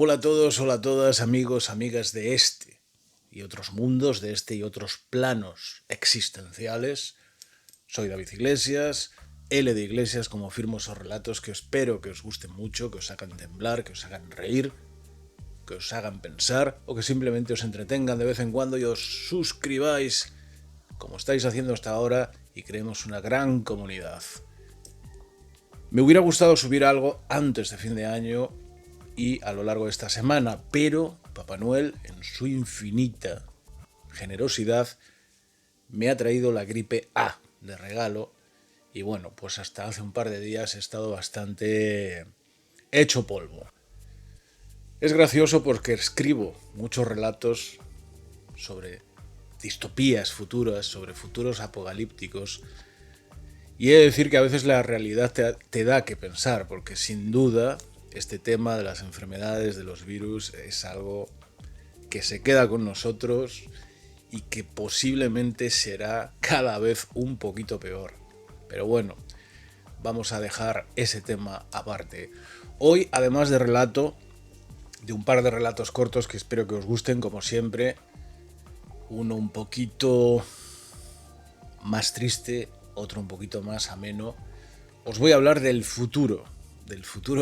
Hola a todos, hola a todas, amigos, amigas de este y otros mundos, de este y otros planos existenciales. Soy David Iglesias, L de Iglesias, como firmo esos relatos que espero que os gusten mucho, que os hagan temblar, que os hagan reír, que os hagan pensar o que simplemente os entretengan de vez en cuando y os suscribáis, como estáis haciendo hasta ahora, y creemos una gran comunidad. Me hubiera gustado subir algo antes de fin de año y a lo largo de esta semana, pero Papá Noel, en su infinita generosidad, me ha traído la gripe A de regalo y bueno, pues hasta hace un par de días he estado bastante hecho polvo. Es gracioso porque escribo muchos relatos sobre distopías futuras, sobre futuros apocalípticos, y he de decir que a veces la realidad te da que pensar, porque sin duda este tema de las enfermedades, de los virus, es algo que se queda con nosotros y que posiblemente será cada vez un poquito peor. Pero bueno, vamos a dejar ese tema aparte. Hoy, además de relato, de un par de relatos cortos que espero que os gusten, como siempre, uno un poquito más triste, otro un poquito más ameno, os voy a hablar del futuro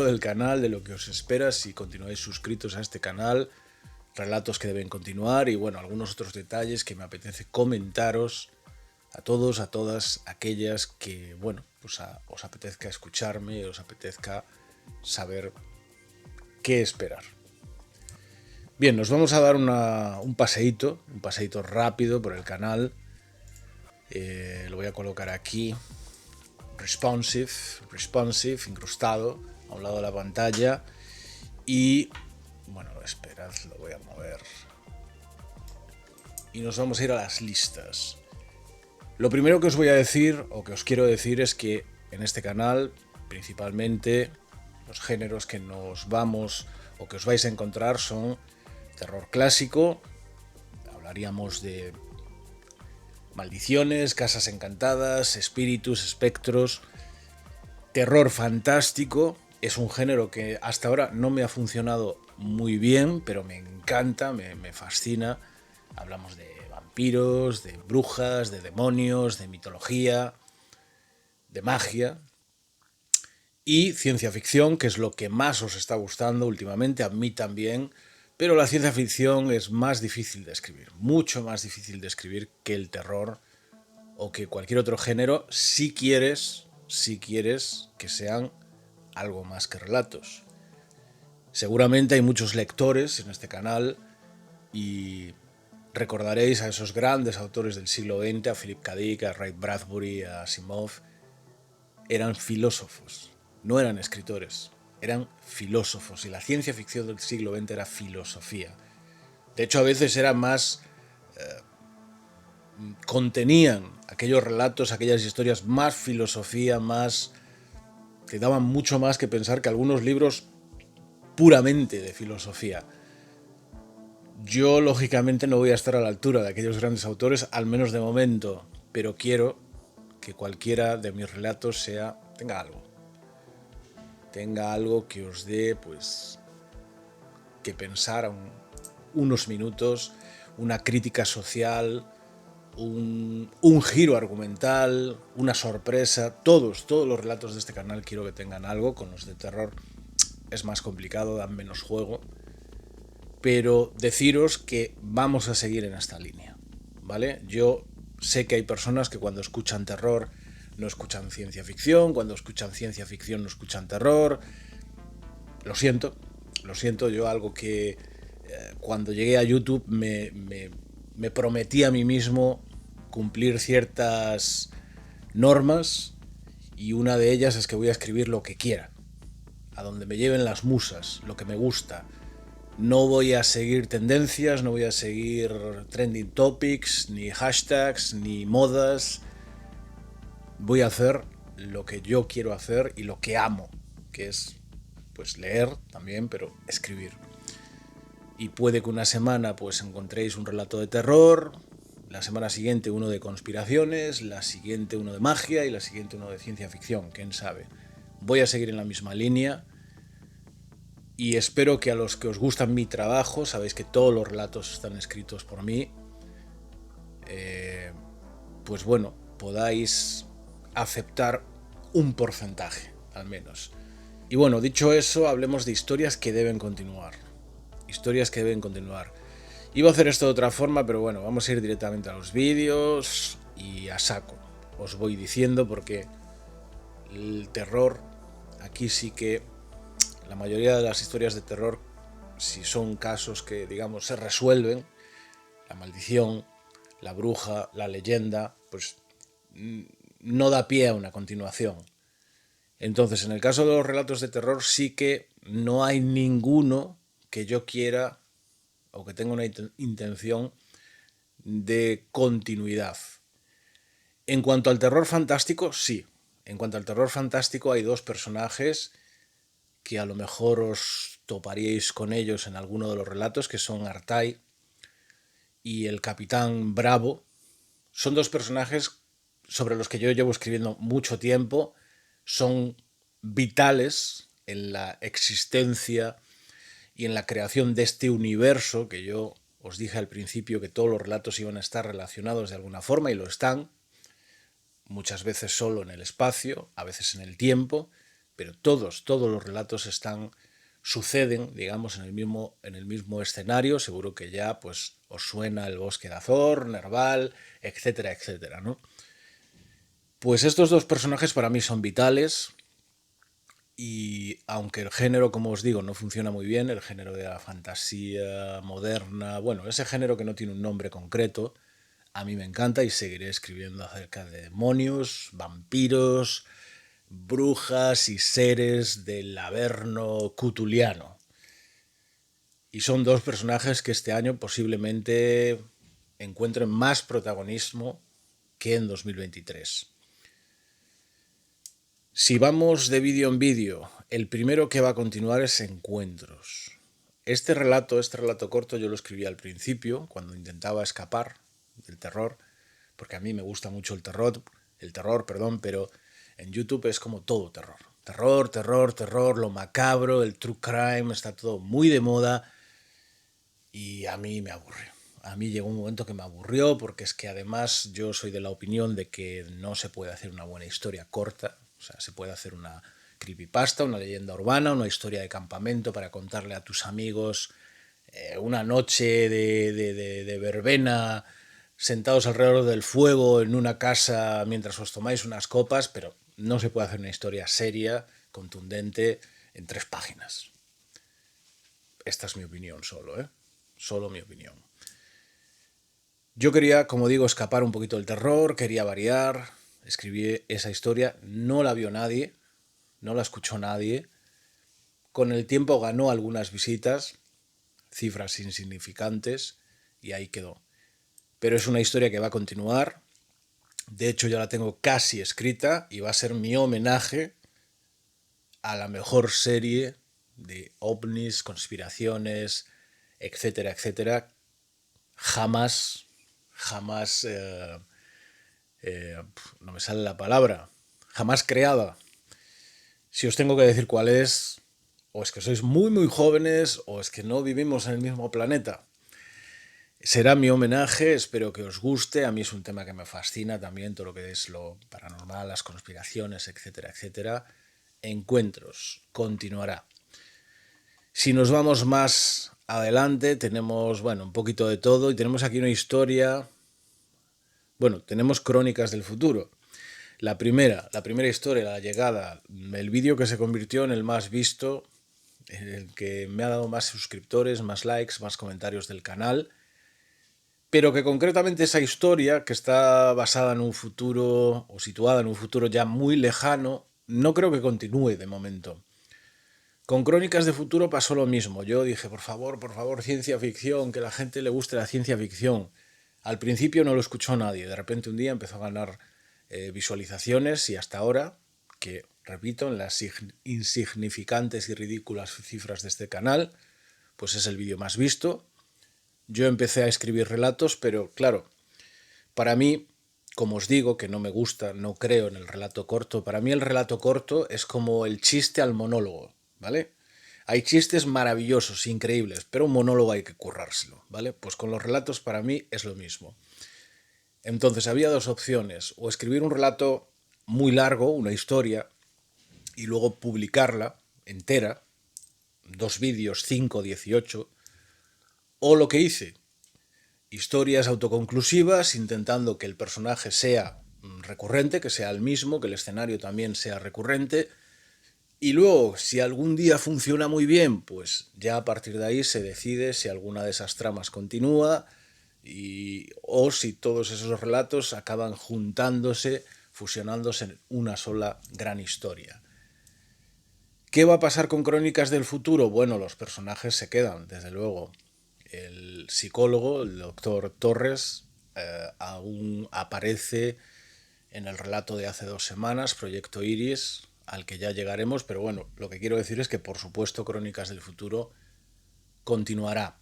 del canal, de lo que os espera si continuáis suscritos a este canal, relatos que deben continuar y bueno, algunos otros detalles que me apetece comentaros a todos, a todas aquellas que, bueno, pues os apetezca escucharme, os apetezca saber qué esperar. Bien, nos vamos a dar un paseíto rápido por el canal. Lo voy a colocar aquí, responsive, incrustado a un lado de la pantalla. Y bueno, esperad, lo voy a mover. Y nos vamos a ir a las listas. Lo primero que os voy a decir, o que os quiero decir, es que en este canal, principalmente, los géneros que nos vamos o que os vais a encontrar son terror clásico, hablaríamos de maldiciones, casas encantadas, espíritus, espectros, terror fantástico. Es un género que hasta ahora no me ha funcionado muy bien, pero me encanta, me fascina. Hablamos de vampiros, de brujas, de demonios, de mitología, de magia. Y ciencia ficción, que es lo que más os está gustando últimamente, a mí también. Pero la ciencia ficción es más difícil de escribir, mucho más difícil de escribir que el terror o que cualquier otro género, si quieres que sean algo más que relatos. Seguramente hay muchos lectores en este canal y recordaréis a esos grandes autores del siglo XX, a Philip K. Dick, a Ray Bradbury, a Asimov. Eran filósofos, no eran escritores, eran filósofos, y la ciencia ficción del siglo XX era filosofía. De hecho, a veces era más... contenían aquellos relatos, aquellas historias, más filosofía, más... que daban mucho más que pensar que algunos libros puramente de filosofía. Yo, lógicamente, no voy a estar a la altura de aquellos grandes autores, al menos de momento, pero quiero que cualquiera de mis relatos tenga algo que os dé, pues, que pensar unos minutos, una crítica social, un giro argumental, una sorpresa. Todos los relatos de este canal quiero que tengan algo. Con los de terror es más complicado, dan menos juego, pero deciros que vamos a seguir en esta línea, ¿vale? Yo sé que hay personas que cuando escuchan terror no escuchan ciencia ficción, cuando escuchan ciencia ficción no escuchan terror. Lo siento, yo algo que cuando llegué a YouTube me prometí a mí mismo cumplir ciertas normas, y una de ellas es que voy a escribir lo que quiera, a donde me lleven las musas, lo que me gusta. No voy a seguir tendencias, no voy a seguir trending topics, ni hashtags, ni modas. Voy a hacer lo que yo quiero hacer y lo que amo, que es pues leer también, pero escribir. Y puede que una semana pues encontréis un relato de terror, la semana siguiente uno de conspiraciones, la siguiente uno de magia y la siguiente uno de ciencia ficción, quién sabe. Voy a seguir en la misma línea Y espero que a los que os gustan mi trabajo, sabéis que todos los relatos están escritos por mí, pues bueno, podáis aceptar un porcentaje, al menos. Y bueno, dicho eso, hablemos de historias que deben continuar. Historias que deben continuar. Iba a hacer esto de otra forma, pero bueno, vamos a ir directamente a los vídeos y a saco. Os voy diciendo porque el terror, aquí sí que la mayoría de las historias de terror, si son casos que, digamos, se resuelven, la maldición, la bruja, la leyenda, pues no da pie a una continuación. Entonces, en el caso de los relatos de terror, sí que no hay ninguno que yo quiera o que tenga una intención de continuidad. En cuanto al terror fantástico, sí. En cuanto al terror fantástico, hay dos personajes que a lo mejor os toparíais con ellos en alguno de los relatos, que son Artai y el Capitán Bravo. Son dos personajes sobre los que yo llevo escribiendo mucho tiempo. Son vitales en la existencia y en la creación de este universo que yo os dije al principio que todos los relatos iban a estar relacionados de alguna forma, y lo están, muchas veces solo en el espacio, a veces en el tiempo, pero todos los relatos suceden, digamos, en el mismo escenario. Seguro que ya pues os suena el Bosque de Azor, Nerval, etcétera, etcétera, ¿no? Pues estos dos personajes para mí son vitales. Y aunque el género, como os digo, no funciona muy bien, el género de la fantasía moderna, bueno, ese género que no tiene un nombre concreto, a mí me encanta y seguiré escribiendo acerca de demonios, vampiros, brujas y seres del Averno cutuliano. Y son dos personajes que este año posiblemente encuentren más protagonismo que en 2023. Si vamos de vídeo en vídeo, el primero que va a continuar es Encuentros. Este relato corto, yo lo escribí al principio, cuando intentaba escapar del terror, porque a mí me gusta mucho el terror, pero en YouTube es como todo terror. Terror, terror, terror, lo macabro, el true crime, está todo muy de moda y a mí me aburrió. A mí llegó un momento que me aburrió, porque es que además yo soy de la opinión de que no se puede hacer una buena historia corta. O sea, se puede hacer una creepypasta, una leyenda urbana, una historia de campamento para contarle a tus amigos una noche de verbena sentados alrededor del fuego en una casa mientras os tomáis unas copas, pero no se puede hacer una historia seria, contundente, en 3 páginas. Esta es mi opinión solo, ¿eh? Solo mi opinión. Yo quería, como digo, escapar un poquito del terror, quería variar, escribí esa historia, no la vio nadie, no la escuchó nadie. Con el tiempo ganó algunas visitas, cifras insignificantes, y ahí quedó. Pero es una historia que va a continuar. De hecho, ya la tengo casi escrita y va a ser mi homenaje a la mejor serie de ovnis, conspiraciones, etcétera, etcétera, jamás, no me sale la palabra, jamás creada. Si os tengo que decir cuál es, o es que sois muy muy jóvenes, o es que no vivimos en el mismo planeta. Será mi homenaje, espero que os guste. A mí es un tema que me fascina también, todo lo que es lo paranormal, las conspiraciones, etcétera, etcétera. Encuentros, continuará. Si nos vamos más adelante, tenemos, bueno, un poquito de todo, y tenemos aquí una historia. Bueno, tenemos Crónicas del Futuro. La primera historia, la llegada, el vídeo que se convirtió en el más visto, en el que me ha dado más suscriptores, más likes, más comentarios del canal, pero que concretamente esa historia, que está basada en un futuro, o situada en un futuro ya muy lejano, no creo que continúe de momento. Con Crónicas de Futuro pasó lo mismo. Yo dije, por favor, ciencia ficción, que a la gente le guste la ciencia ficción. Al principio no lo escuchó nadie, de repente un día empezó a ganar visualizaciones, y hasta ahora, que repito, en las insignificantes y ridículas cifras de este canal, pues es el vídeo más visto. Yo empecé a escribir relatos, pero claro, para mí, como os digo, que no me gusta, no creo en el relato corto, para mí el relato corto es como el chiste al monólogo, ¿vale? Hay chistes maravillosos, increíbles, pero un monólogo hay que currárselo, ¿vale? Pues con los relatos para mí es lo mismo. Entonces había dos opciones, o escribir un relato muy largo, una historia, y luego publicarla entera, 2 vídeos, 5, 18, o lo que hice, historias autoconclusivas intentando que el personaje sea recurrente, que sea el mismo, que el escenario también sea recurrente, y luego, si algún día funciona muy bien, pues ya a partir de ahí se decide si alguna de esas tramas continúa o si todos esos relatos acaban juntándose, fusionándose en una sola gran historia. ¿Qué va a pasar con Crónicas del Futuro? Bueno, los personajes se quedan, desde luego. El psicólogo, el doctor Torres, aún aparece en el relato de hace 2 semanas, Proyecto Iris, al que ya llegaremos, pero bueno, lo que quiero decir es que por supuesto Crónicas del Futuro continuará.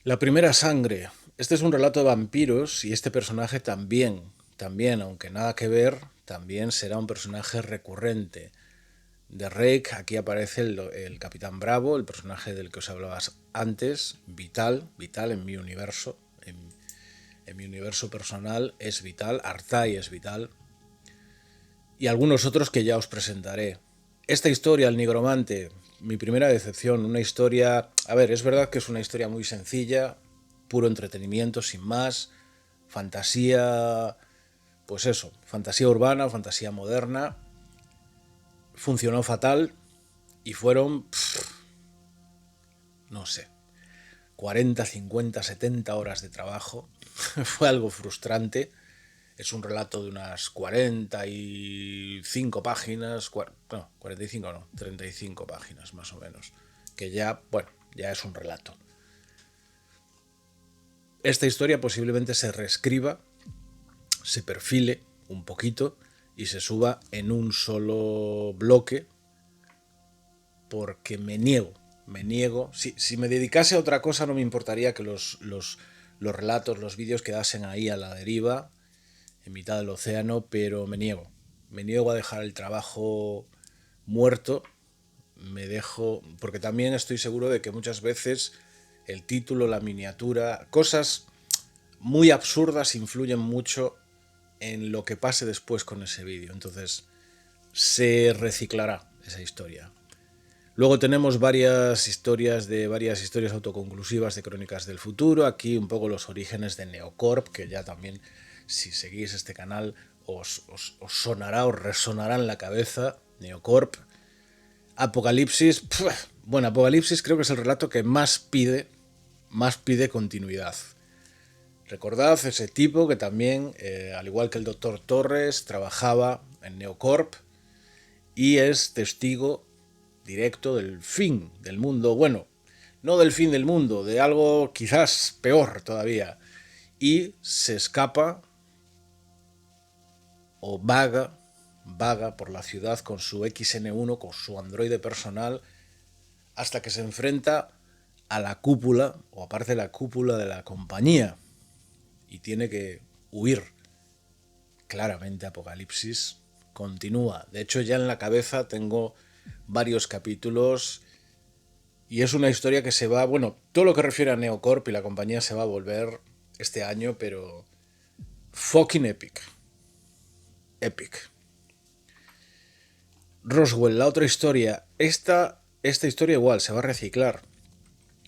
La primera sangre. Este es un relato de vampiros y este personaje también, aunque nada que ver, también será un personaje recurrente. De Rake, aquí aparece el Capitán Bravo, el personaje del que os hablaba antes, vital en mi universo, en mi universo personal es vital, Artai es vital, y algunos otros que ya os presentaré. Esta historia, El Nigromante, mi primera decepción, una historia... A ver, es verdad que es una historia muy sencilla, puro entretenimiento, sin más, fantasía... Pues eso, fantasía urbana, fantasía moderna. Funcionó fatal y fueron... no sé, 40, 50, 70 horas de trabajo. Fue algo frustrante. Es un relato de unas 45 páginas, no, 45 no, 35 páginas más o menos, que ya, bueno, ya es un relato. Esta historia posiblemente se reescriba, se perfile un poquito y se suba en un solo bloque, porque me niego. Si me dedicase a otra cosa no me importaría que los relatos, los vídeos quedasen ahí a la deriva, en mitad del océano, pero me niego a dejar el trabajo muerto, porque también estoy seguro de que muchas veces el título, la miniatura, cosas muy absurdas influyen mucho en lo que pase después con ese vídeo, entonces se reciclará esa historia. Luego tenemos varias historias autoconclusivas de Crónicas del Futuro. Aquí un poco los orígenes de Neocorp, que ya también, si seguís este canal, os sonará, os resonará en la cabeza. Neocorp. Apocalipsis. Bueno, Apocalipsis creo que es el relato que más pide continuidad. Recordad ese tipo que también, al igual que el Dr. Torres, trabajaba en Neocorp y es testigo directo del fin del mundo, bueno, no del fin del mundo, de algo quizás peor todavía, y se escapa o vaga por la ciudad con su XN1, con su androide personal, hasta que se enfrenta a la cúpula, o aparte de la cúpula de la compañía, y tiene que huir. Claramente Apocalipsis continúa. De hecho, ya en la cabeza tengo varios capítulos y es una historia que se va... Bueno, todo lo que refiere a Neocorp y la compañía se va a volver este año, pero fucking epic. Epic. Roswell, la otra historia. Esta historia igual se va a reciclar.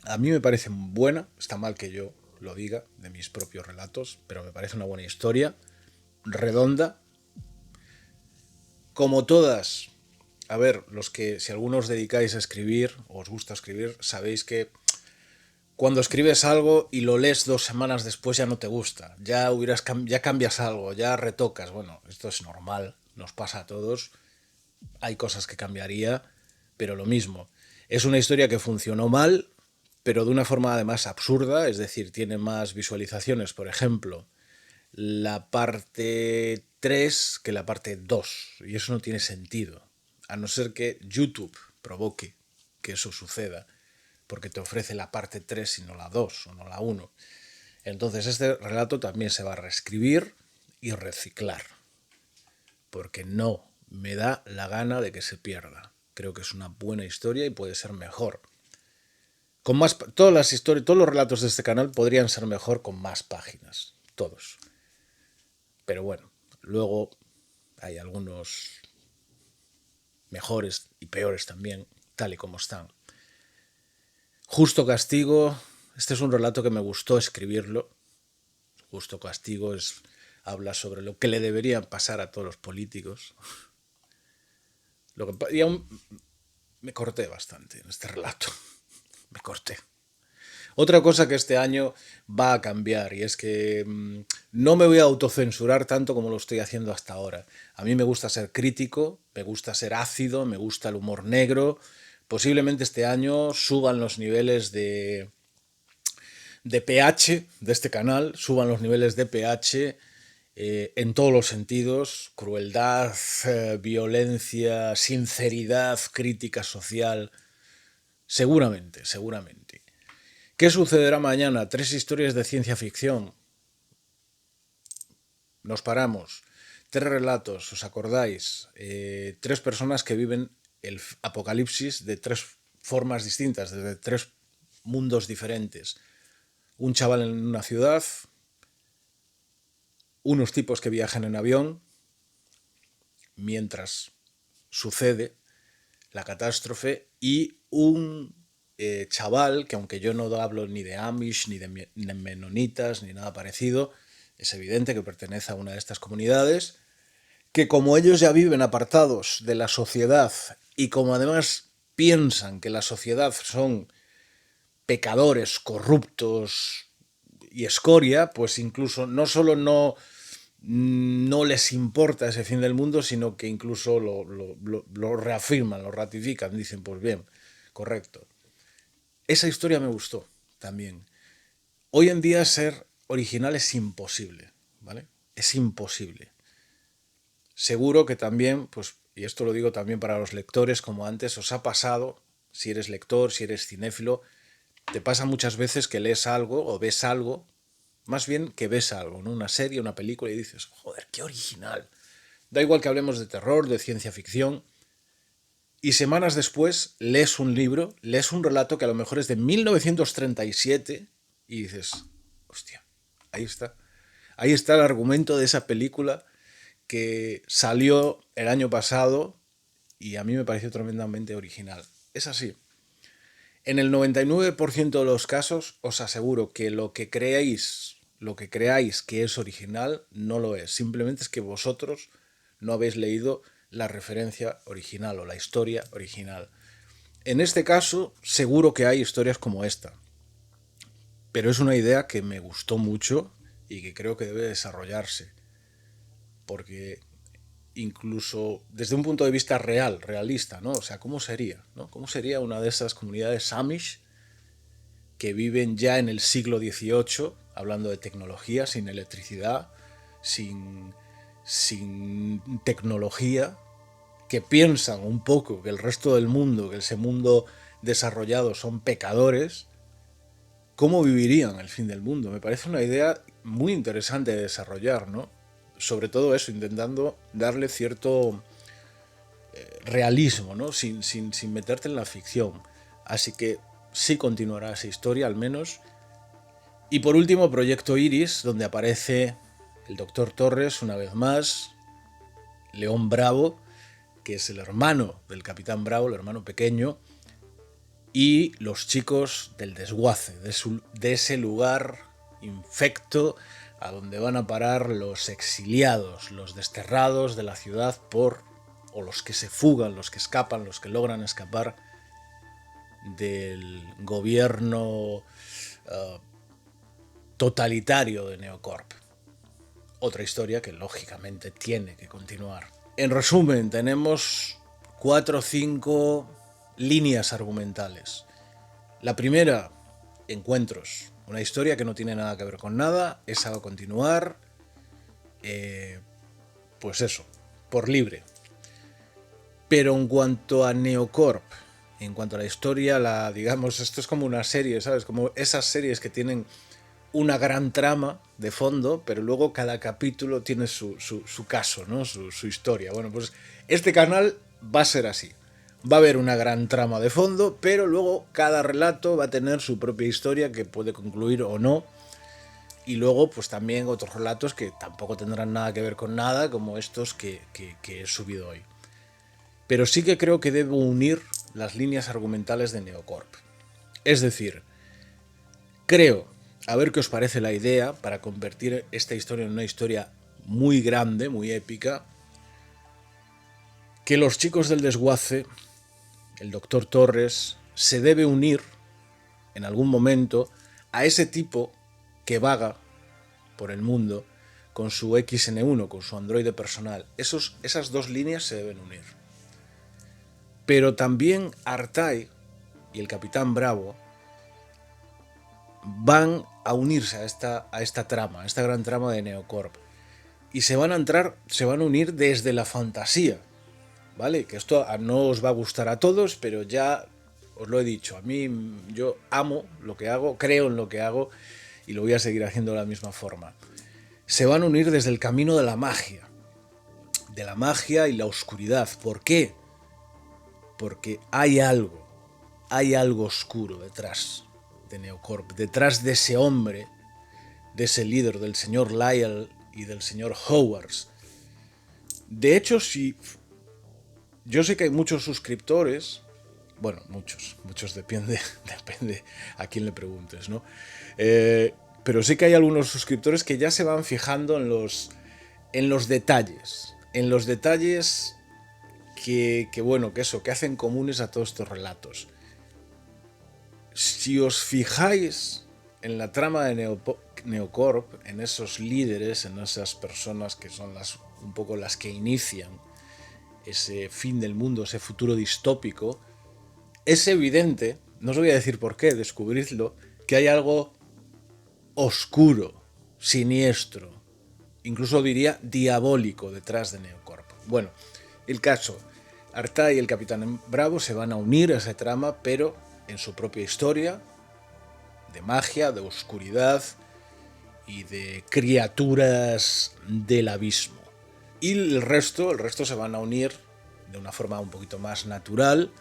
A mí me parece buena, está mal que yo lo diga de mis propios relatos, pero me parece una buena historia, redonda. Como todas, a ver, si algunos os dedicáis a escribir, o os gusta escribir, sabéis que cuando escribes algo y lo lees 2 semanas después ya no te gusta, ya cambias algo, ya retocas. Bueno, esto es normal, nos pasa a todos, hay cosas que cambiaría, pero lo mismo. Es una historia que funcionó mal, pero de una forma además absurda, es decir, tiene más visualizaciones, por ejemplo, la parte 3 que la parte 2, y eso no tiene sentido, a no ser que YouTube provoque que eso suceda, porque te ofrece la parte 3 y no la 2 o no la 1. Entonces este relato también se va a reescribir y reciclar, porque no me da la gana de que se pierda. Creo que es una buena historia y puede ser mejor. Con más, todas las historias, todos los relatos de este canal podrían ser mejor con más páginas. Todos. Pero bueno, luego hay algunos mejores y peores también, tal y como están. Justo Castigo, este es un relato que me gustó escribirlo. Justo Castigo habla sobre lo que le debería pasar a todos los políticos. Y aún me corté bastante en este relato. Me corté. Otra cosa que este año va a cambiar y es que no me voy a autocensurar tanto como lo estoy haciendo hasta ahora. A mí me gusta ser crítico, me gusta ser ácido, me gusta el humor negro. Posiblemente este año suban los niveles de pH de este canal, suban los niveles de pH en todos los sentidos, crueldad, violencia, sinceridad, crítica social, seguramente, seguramente. ¿Qué sucederá mañana? 3 historias de ciencia ficción. Nos paramos. 3 relatos, ¿os acordáis? 3 personas que viven el apocalipsis de 3 formas distintas, desde 3 mundos diferentes. Un chaval en una ciudad, unos tipos que viajan en avión, mientras sucede la catástrofe, y un chaval que, aunque yo no hablo ni de Amish, ni de menonitas, ni nada parecido, es evidente que pertenece a una de estas comunidades, que como ellos ya viven apartados de la sociedad y como además piensan que la sociedad son pecadores, corruptos y escoria, pues incluso no solo no les importa ese fin del mundo, sino que incluso lo reafirman, lo ratifican, dicen, pues bien, correcto. Esa historia me gustó también. Hoy en día ser original es imposible, ¿vale? Es imposible. Seguro que también, pues, y esto lo digo también para los lectores, como antes, os ha pasado, si eres lector, si eres cinéfilo, te pasa muchas veces que lees algo o ves algo, más bien que ves algo, ¿no? Una serie, una película, y dices, joder, qué original. Da igual que hablemos de terror, de ciencia ficción, y semanas después lees un libro, lees un relato que a lo mejor es de 1937 y dices, hostia, ahí está. Ahí está el argumento de esa película que salió el año pasado y a mí me pareció tremendamente original. Es así. En el 99% de los casos os aseguro que lo que creáis que es original no lo es. Simplemente es que vosotros no habéis leído la referencia original o la historia original. En este caso, seguro que hay historias como esta. Pero es una idea que me gustó mucho y que creo que debe desarrollarse. Porque incluso desde un punto de vista real, realista, ¿no? O sea, ¿cómo sería? ¿No? ¿Cómo sería una de esas comunidades Amish que viven ya en el siglo XVIII, hablando de tecnología, sin electricidad, sin tecnología, que piensan un poco que el resto del mundo, que ese mundo desarrollado son pecadores? ¿Cómo vivirían el fin del mundo? Me parece una idea muy interesante de desarrollar, ¿no? Sobre todo eso, intentando darle cierto realismo, ¿no? Sin meterte en la ficción. Así que sí continuará esa historia, al menos. Y por último, Proyecto Iris, donde aparece el Dr. Torres una vez más, León Bravo, que es el hermano del Capitán Bravo, el hermano pequeño, y los chicos del desguace, de ese lugar infecto a donde van a parar los exiliados, los desterrados de la ciudad o los que se fugan, los que escapan, los que logran escapar del gobierno totalitario de Neocorp. Otra historia que lógicamente tiene que continuar. En resumen, tenemos 4 o 5 líneas argumentales. La primera, encuentros. Una historia que no tiene nada que ver con nada, esa va a continuar, pues eso, por libre. Pero en cuanto a Neocorp, en cuanto a la historia, digamos, esto es como una serie, ¿sabes? Como esas series que tienen una gran trama de fondo, pero luego cada capítulo tiene su caso, ¿no? Su historia. Bueno, pues este canal va a ser así. Va a haber una gran trama de fondo, pero luego cada relato va a tener su propia historia que puede concluir o no. Y luego, pues también otros relatos que tampoco tendrán nada que ver con nada, como estos que he subido hoy. Pero sí que creo que debo unir las líneas argumentales de Neocorp. Es decir, creo, a ver qué os parece la idea, para convertir esta historia en una historia muy grande, muy épica, que los chicos del desguace, el doctor Torres, se debe unir en algún momento a ese tipo que vaga por el mundo con su XN1, con su androide personal. Esas dos líneas se deben unir. Pero también Artai y el Capitán Bravo van a unirse a esta trama, a esta gran trama de Neocorp. Y se van a unir desde la fantasía, ¿vale? Que esto no os va a gustar a todos, pero ya os lo he dicho. A mí, yo amo lo que hago, creo en lo que hago y lo voy a seguir haciendo de la misma forma. Se van a unir desde el camino de la magia y la oscuridad. ¿Por qué? Porque hay algo oscuro detrás de Neocorp, detrás de ese hombre, de ese líder, del señor Lyle y del señor Howard. De hecho, si yo sé que hay muchos suscriptores, bueno, muchos depende a quién le preguntes, ¿no? Pero sí que hay algunos suscriptores que ya se van fijando en los detalles que hacen comunes a todos estos relatos. Si os fijáis en la trama de Neocorp, en esos líderes, en esas personas que son un poco las que inician ese fin del mundo, ese futuro distópico, es evidente, no os voy a decir por qué, descubridlo, que hay algo oscuro, siniestro, incluso diría diabólico detrás de Neocorp. Bueno, el caso, Artai y el Capitán Bravo se van a unir a esa trama, pero en su propia historia, de magia, de oscuridad y de criaturas del abismo. Y el resto se van a unir de una forma un poquito más natural,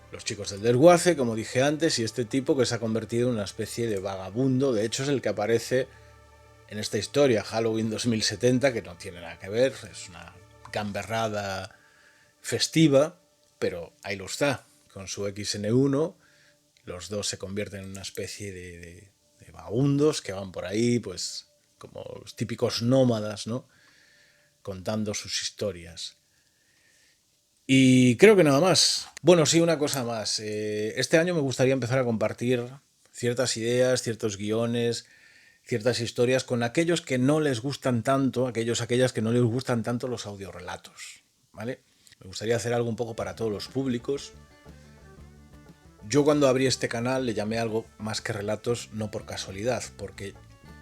los chicos del desguace, como dije antes, y este tipo que se ha convertido en una especie de vagabundo. De hecho, es el que aparece en esta historia, Halloween 2070, que no tiene nada que ver, es una gamberrada festiva, pero ahí lo está, con su XN1, los dos se convierten en una especie de vagabundos que van por ahí, pues como los típicos nómadas, ¿no? Contando sus historias. Y creo que nada más. Bueno, sí, una cosa más. Este año me gustaría empezar a compartir ciertas ideas, ciertos guiones, ciertas historias con aquellos que no les gustan tanto, aquellas que no les gustan tanto los audiorelatos, ¿vale? Me gustaría hacer algo un poco para todos los públicos. Yo cuando abrí este canal le llamé algo más que relatos, no por casualidad, porque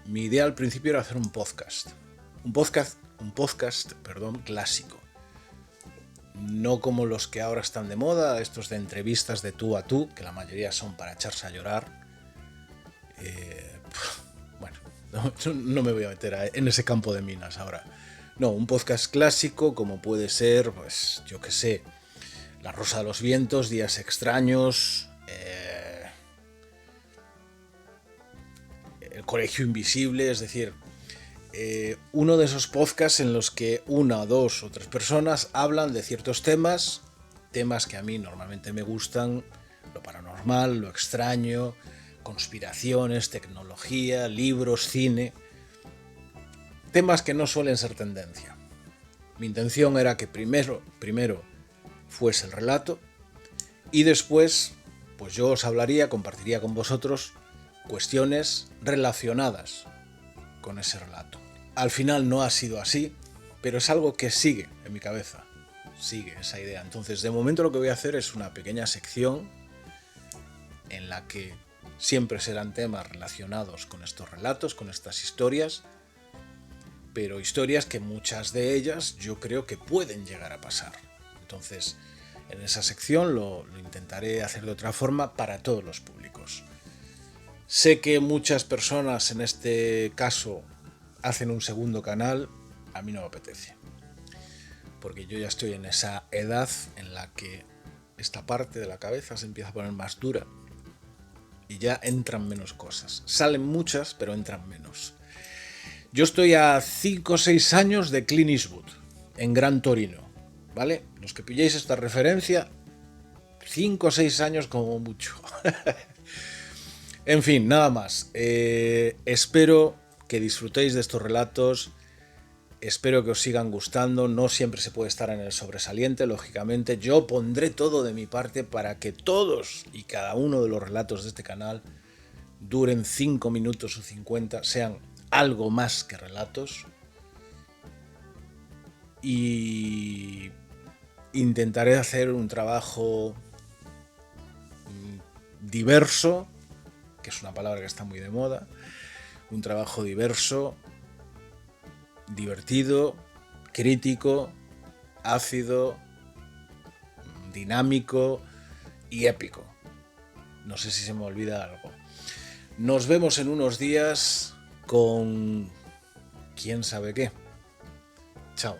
mi idea al principio era hacer un podcast clásico. No como los que ahora están de moda, estos de entrevistas de tú a tú, que la mayoría son para echarse a llorar. Bueno, no me voy a meter en ese campo de minas ahora. No, un podcast clásico como puede ser, pues yo qué sé, La Rosa de los Vientos, Días Extraños, El Colegio Invisible, es decir, uno de esos podcasts en los que una, dos o tres personas hablan de ciertos temas que a mí normalmente me gustan, lo paranormal, lo extraño, conspiraciones, tecnología, libros, cine, temas que no suelen ser tendencia. Mi intención era que primero fuese el relato y después pues yo os compartiría con vosotros cuestiones relacionadas con ese relato. Al final no ha sido así, pero es algo que sigue en mi cabeza, sigue esa idea. Entonces, de momento lo que voy a hacer es una pequeña sección en la que siempre serán temas relacionados con estos relatos, con estas historias, pero historias que muchas de ellas yo creo que pueden llegar a pasar. Entonces, en esa sección lo intentaré hacer de otra forma para todos los públicos. Sé que muchas personas en este caso hacen un segundo canal, a mí no me apetece, porque yo ya estoy en esa edad en la que esta parte de la cabeza se empieza a poner más dura y ya entran menos cosas. Salen muchas, pero entran menos. Yo estoy a 5 o 6 años de Clint Eastwood, en Gran Torino, ¿vale? Los que pilléis esta referencia, 5 o 6 años como mucho. En fin, nada más. Espero que disfrutéis de estos relatos. Espero que os sigan gustando. No siempre se puede estar en el sobresaliente, lógicamente. Yo pondré todo de mi parte para que todos y cada uno de los relatos de este canal duren 5 minutos o 50, sean algo más que relatos. Y intentaré hacer un trabajo diverso, que es una palabra que está muy de moda. Un trabajo diverso, divertido, crítico, ácido, dinámico y épico. No sé si se me olvida algo. Nos vemos en unos días con quién sabe qué. Chao.